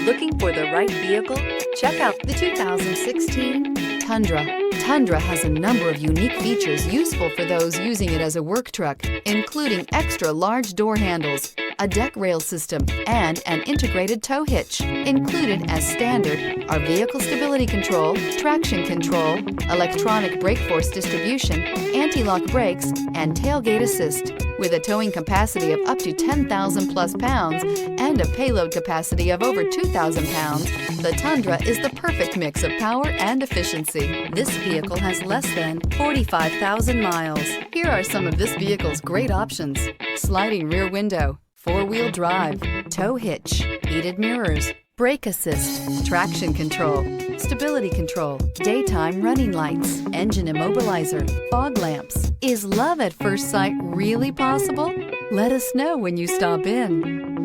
Looking for the right vehicle? Check out the 2016 Tundra. Tundra has a number of unique features useful for those using it as a work truck, including extra large door handles, a deck rail system, and an integrated tow hitch. Included as standard are vehicle stability control, traction control, electronic brake force distribution, anti-lock brakes, and tailgate assist. With a towing capacity of up to 10,000 plus pounds and a payload capacity of over 2,000 pounds, the Tundra is the perfect mix of power and efficiency. This vehicle has less than 45,000 miles. Here are some of this vehicle's great options: sliding rear window, four-wheel drive, tow hitch, heated mirrors, brake assist, traction control, stability control, daytime running lights, engine immobilizer, fog lamps. Is love at first sight really possible? Let us know when you stop in.